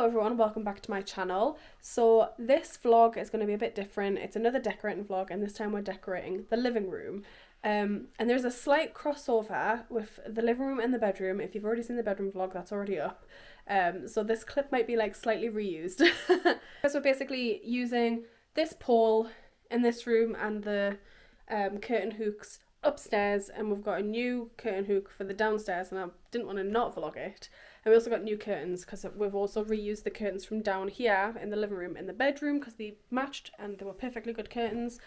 Hello everyone, welcome back to my channel. So this vlog is going to be a bit different. It's another decorating vlog, and this time we're decorating the living room. And there's a slight crossover with the living room and the bedroom. If you've already seen the bedroom vlog, that's already up. So this clip might be like slightly reused. So we're basically using this pole in this room and the curtain hooks upstairs, and we've got a new curtain hook for the downstairs, and I didn't want to not vlog it. And we also got new curtains because we've also reused the curtains from down here in the living room and the bedroom because they matched and they were perfectly good curtains,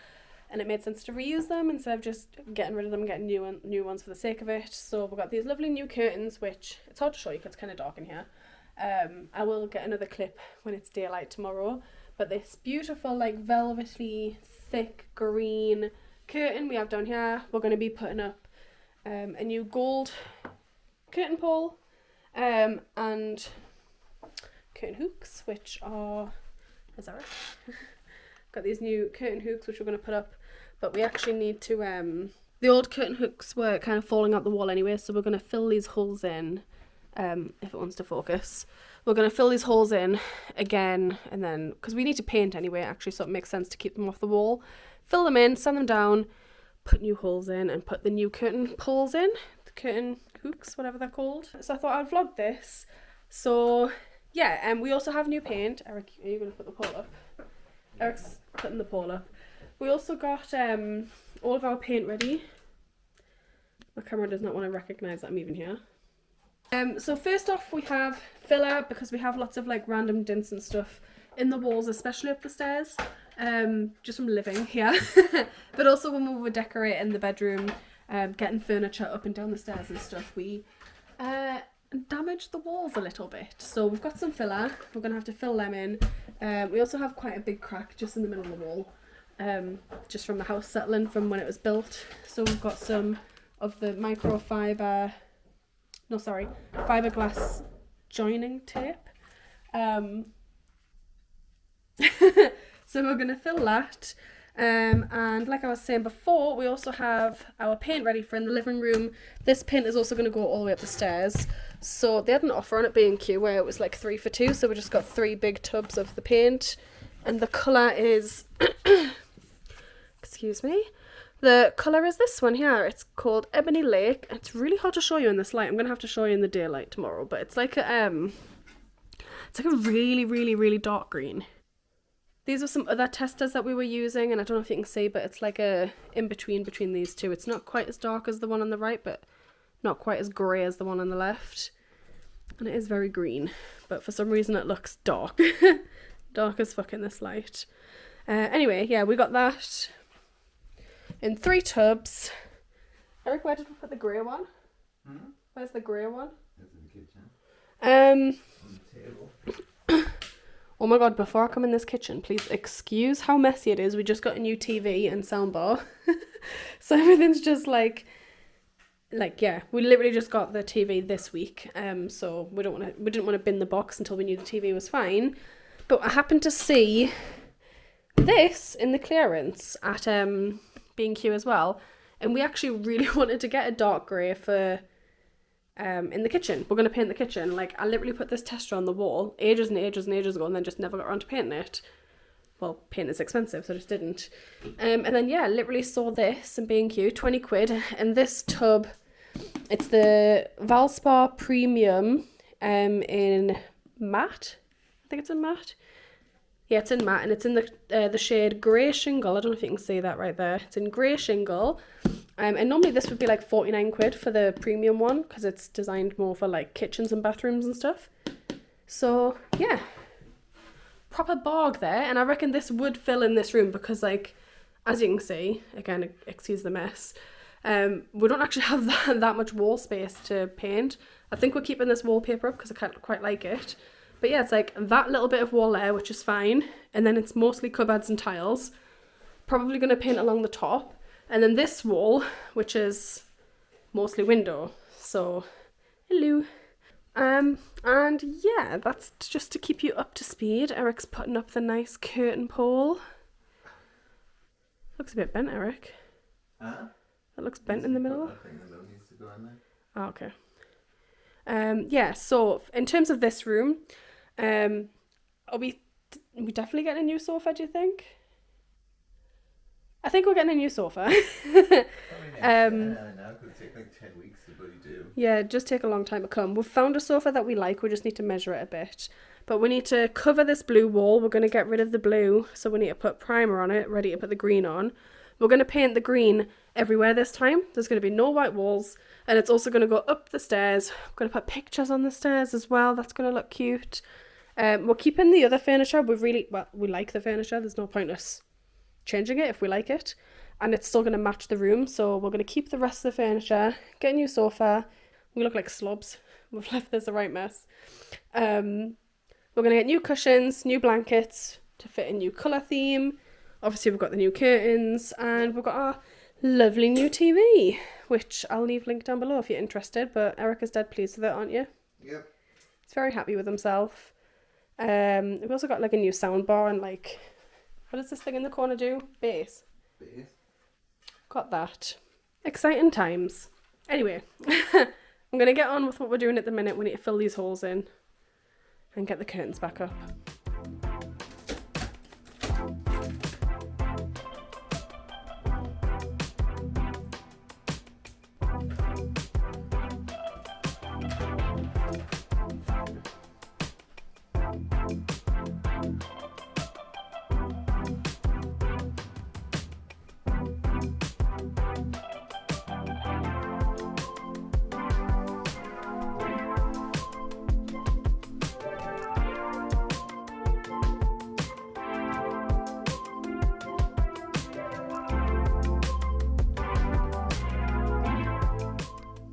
and it made sense to reuse them instead of just getting rid of them and getting new ones for the sake of it. So we've got these lovely new curtains, which it's hard to show you because it's kind of dark in here. I will get another clip when it's daylight tomorrow, but this beautiful like velvety thick green curtain we have down here, we're going to be putting up a new gold curtain pole and curtain hooks, which are, is that right? Got these new curtain hooks which we're going to put up, but we actually need to the old curtain hooks were kind of falling out the wall anyway, so we're going to fill these holes in. If it wants to focus, we're going to fill these holes in again, and then because we need to paint anyway actually, so it makes sense to keep them off the wall, fill them in, sand them down, put new holes in, and put the new curtain poles in, the curtain hooks, whatever they're called. So I thought I'd vlog this. So yeah, and we also have new paint. Eric, are you going to put the pole up? Eric's putting the pole up. We also got all of our paint ready. My camera does not want to recognise that I'm even here. So first off we have filler, because we have lots of like random dents and stuff in the walls, especially up the stairs, just from living here. But also when we were decorating the bedroom, getting furniture up and down the stairs and stuff, we damaged the walls a little bit. So we've got some filler, we're going to have to fill them in. We also have quite a big crack just in the middle of the wall, just from the house settling from when it was built. So we've got some of the fiberglass joining tape. So we're going to fill that. And like I was saying before, we also have our paint ready for in the living room. This paint is also going to go all the way up the stairs. So they had an offer on it B&Q where it was like 3 for 2, so we just got 3 big tubs of the paint, and the colour is excuse me, the colour is this one here. It's called Ebony Lake. It's really hard to show you in this light. I'm going to have to show you in the daylight tomorrow, but it's like a really dark green. These are some other testers that we were using, and I don't know if you can see, but it's like a in-between between these two. It's not quite as dark as the one on the right, but not quite as grey as the one on the left. And it is very green, but for some reason it looks dark. Dark as fuck in this light. Anyway, yeah, we got that in 3 tubs. Eric, where did we put the grey one? Where's the grey one? It's in the kitchen. On the table. Oh my god, before I come in this kitchen, please excuse how messy it is. We just got a new TV and soundbar. So everything's just like yeah, we literally just got the TV this week. So we didn't want to bin the box until we knew the TV was fine. But I happened to see this in the clearance at B&Q as well, and we actually really wanted to get a dark grey for in the kitchen. We're going to paint the kitchen. Like, I literally put this tester on the wall ages and ages ago, and then just never got around to painting it. Well, paint is expensive, so I just didn't. And then yeah, literally saw this in B&Q, 20 quid, and this tub, it's the Valspar Premium in matte. I think it's in matte. Yeah, it's in matte, and it's in the shade Grey Shingle. I don't know if you can see that right there. It's in Grey Shingle. And normally this would be like 49 quid for the premium one, because it's designed more for like kitchens and bathrooms and stuff. So yeah, proper bargain there. And I reckon this would fill in this room because, like, as you can see, again, excuse the mess, we don't actually have that much wall space to paint. I think we're keeping this wallpaper up because I quite like it. But yeah, it's like that little bit of wall there, which is fine. And then it's mostly cupboards and tiles. Probably going to paint along the top. And then this wall, which is mostly window. So, hello. And yeah, that's just to keep you up to speed. Eric's putting up the nice curtain pole. Looks a bit bent, Eric. That looks bent in the middle. I think the middle needs to go in there. Oh, okay. Yeah, so in terms of this room, Are we definitely getting a new sofa, do you think? I think we're getting a new sofa. Now could take like 10 weeks to bloody do. Yeah, it just take a long time to come. We've found a sofa that we like, we just need to measure it a bit. But we need to cover this blue wall. We're going to get rid of the blue, so we need to put primer on it, ready to put the green on. We're going to paint the green everywhere this time. There's going to be no white walls, and it's also going to go up the stairs. We're going to put pictures on the stairs as well. That's going to look cute. We're keeping the other furniture. We like the furniture. There's no point us changing it if we like it, and it's still going to match the room, so we're going to keep the rest of the furniture, get a new sofa. We look like slobs. We've left this a right mess. We're going to get new cushions, new blankets to fit a new colour theme. Obviously we've got the new curtains, and we've got our lovely new TV, which I'll leave link down below if you're interested, but Eric is dead pleased with it, aren't you? Yep. He's very happy with himself. We've also got like a new sound bar and like, what does this thing in the corner do? Bass. Got that. Exciting times. Anyway, I'm going to get on with what we're doing at the minute. We need to fill these holes in and get the curtains back up.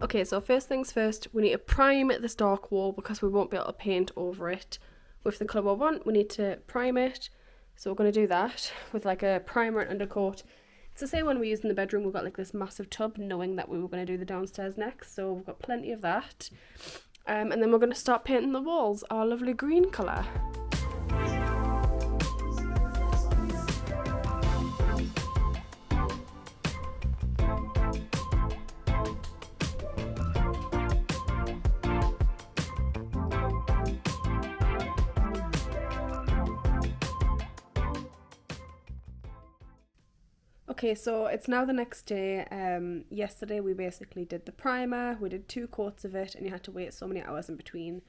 Okay, so first things first, we need to prime this dark wall because we won't be able to paint over it with the colour we want. We need to prime it, so we're going to do that with like a primer and undercoat. It's the same one we used in the bedroom. We've got like this massive tub, knowing that we were going to do the downstairs next, so we've got plenty of that. And then we're going to start painting the walls our lovely green colour. Okay, so it's now the next day. Yesterday we basically did the primer. We did 2 coats of it, and you had to wait so many hours in between.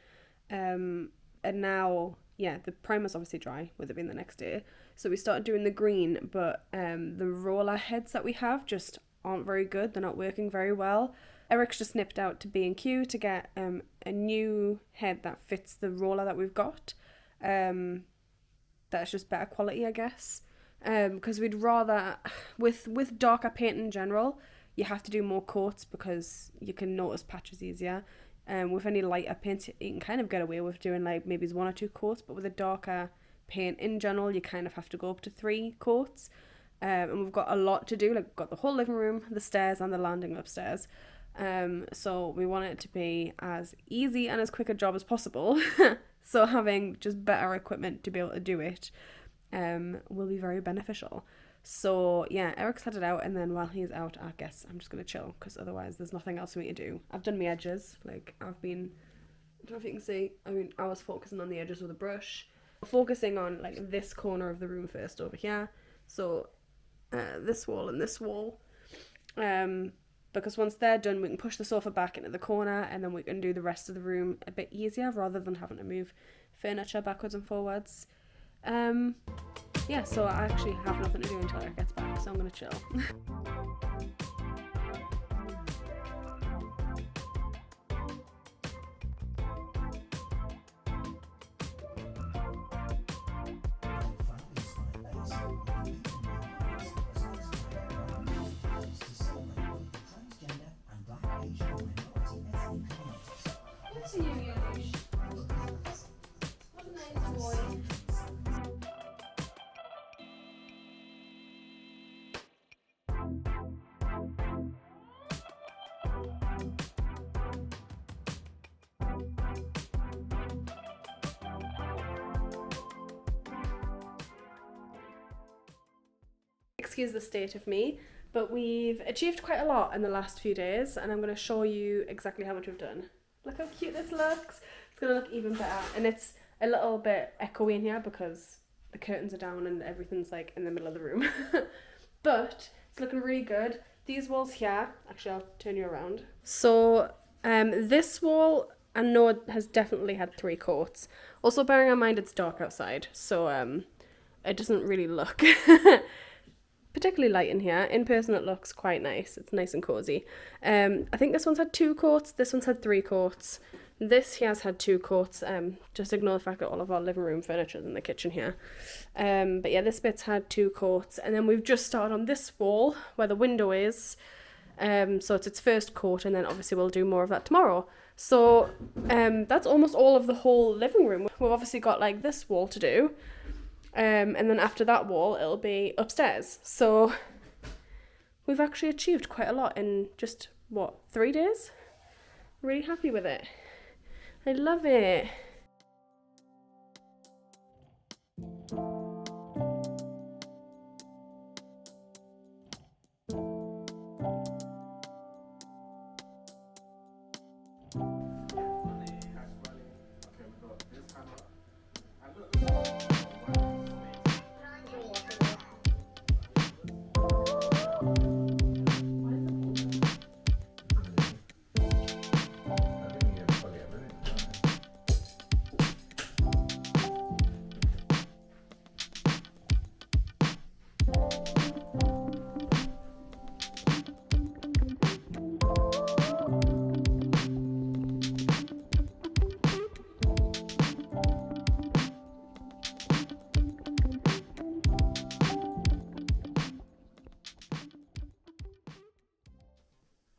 And now, yeah, the primer's obviously dry with it being the next day. So we started doing the green, but the roller heads that we have just aren't very good. They're not working very well. Eric's just nipped out to B&Q to get a new head that fits the roller that we've got. That's just better quality, I guess. Because we'd rather, with darker paint in general, you have to do more coats because you can notice patches easier. With any lighter paint, you can kind of get away with doing like maybe 1 or 2 coats, but with a darker paint in general, you kind of have to go up to 3 coats. And we've got a lot to do, like we've got the whole living room, the stairs, and the landing upstairs. So we want it to be as easy and as quick a job as possible. So having just better equipment to be able to do it will be very beneficial. So yeah, Eric's headed out, and then while he's out, I guess I'm just gonna chill because otherwise there's nothing else for me to do. I've done my edges, like I don't know if you can see, I was focusing on the edges with a brush, focusing on like this corner of the room first over here, so this wall and this wall, because once they're done we can push the sofa back into the corner, and then we can do the rest of the room a bit easier rather than having to move furniture backwards and forwards. Yeah, so I actually have nothing to do until Eric gets back, so I'm gonna chill. Excuse the state of me, but we've achieved quite a lot in the last few days, and I'm going to show you exactly how much we've done. Look how cute this looks. It's going to look even better, and it's a little bit echoey in here because the curtains are down and everything's like in the middle of the room. But it's looking really good. These walls here, actually I'll turn you around. So this wall I know it has definitely had 3 coats. Also bearing in mind it's dark outside, so it doesn't really look particularly light in here. In person it looks quite nice. It's nice and cozy. I think this one's had 2 coats, this one's had 3 coats. This here has had 2 coats. Just ignore the fact that all of our living room furniture is in the kitchen here. But yeah, this bit's had 2 coats. And then we've just started on this wall where the window is. So it's its first coat, and then obviously we'll do more of that tomorrow. So that's almost all of the whole living room. We've obviously got like this wall to do. And then after that wall, it'll be upstairs. So we've actually achieved quite a lot in just, what, 3 days? Really happy with it. I love it.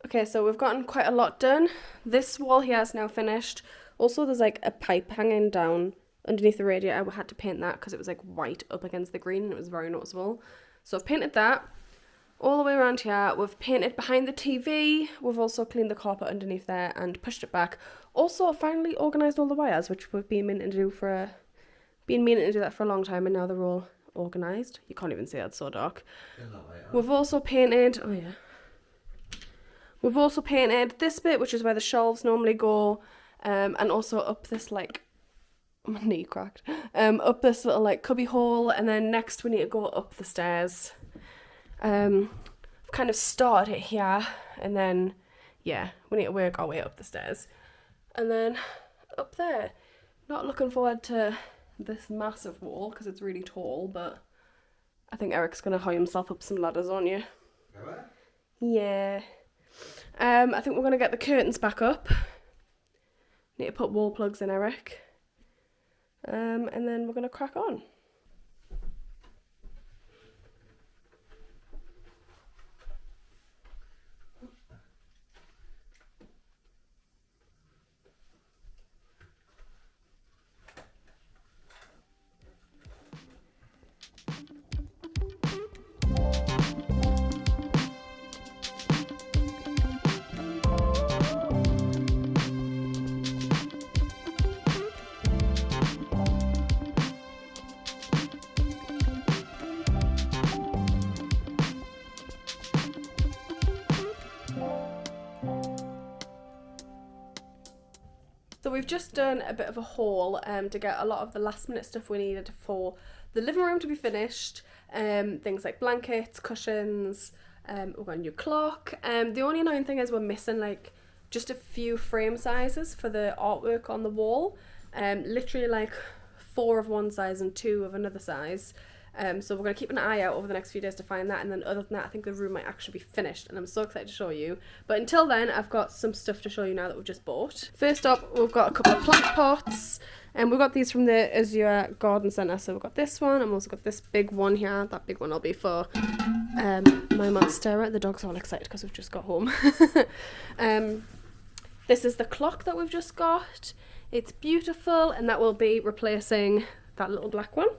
Okay, so we've gotten quite a lot done. This wall here is now finished. Also, there's like a pipe hanging down underneath the radiator. I had to paint that because it was like white up against the green and it was very noticeable. So I've painted that all the way around here. We've painted behind the TV. We've also cleaned the carpet underneath there and pushed it back. Also, finally organised all the wires, which we've been meaning to do that for a long time, and now they're all organised. You can't even see that, it's so dark. We've also painted, oh yeah. We've also painted this bit, which is where the shelves normally go, and also up this, like, my knee cracked, up this little, like, cubby hole, and then next we need to go up the stairs. I've kind of started it here, and then, yeah, we need to work our way up the stairs. And then up there, not looking forward to this massive wall, because it's really tall, but I think Eric's going to hire himself up some ladders, aren't you? Yeah. I think we're going to get the curtains back up. Need to put wall plugs in, Eric. And then we're going to crack on. So we've just done a bit of a haul to get a lot of the last minute stuff we needed for the living room to be finished. Things like blankets, cushions, we've got a new clock. The only annoying thing is we're missing like just a few frame sizes for the artwork on the wall. Literally like 4 of one size and 2 of another size. So we're going to keep an eye out over the next few days to find that, and then other than that I think the room might actually be finished and I'm so excited to show you. But until then I've got some stuff to show you now that we've just bought. First up, we've got a couple of plant pots, and we've got these from the Azure Garden Centre. So we've got this one, and we've also got this big one here. That big one will be for my monstera. The dog's all excited because we've just got home. This is the clock that we've just got. It's beautiful, and that will be replacing that little black one.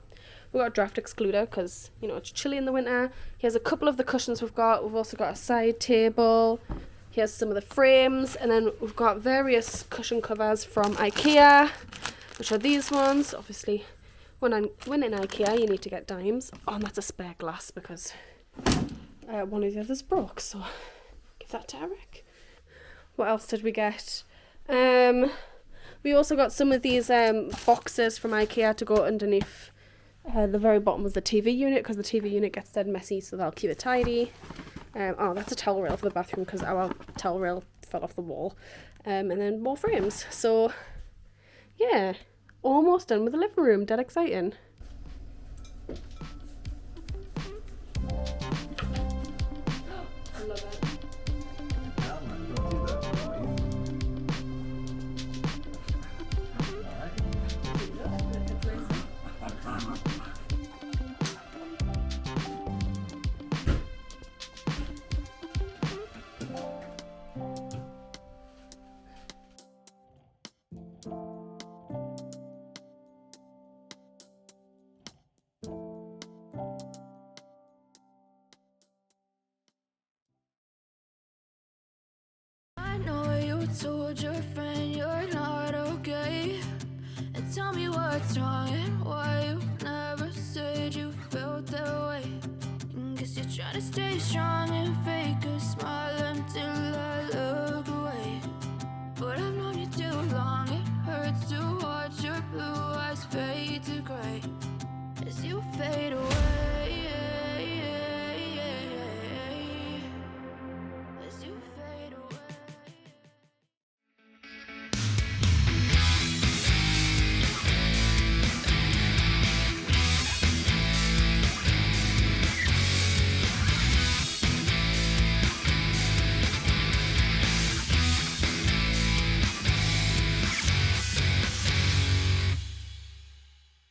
We've got a draft excluder because, you know, it's chilly in the winter. Here's a couple of the cushions we've got. We've also got a side table. Here's some of the frames. And then we've got various cushion covers from IKEA, which are these ones. Obviously, when in IKEA, you need to get dimes. Oh, and that's a spare glass because one of the others broke. So give that to Eric. What else did we get? We We also got some of these boxes from IKEA to go underneath. The very bottom was the TV unit, because the TV unit gets dead messy, so they'll keep it tidy. Oh, that's a towel rail for the bathroom, because our towel rail fell off the wall. And then more frames. So, yeah, almost done with the living room. Dead exciting. I love it. Alan, don't do that I know you told your friend you're not okay, and tell me what's wrong and why you never said you felt that way. And guess you're trying to stay strong and fair.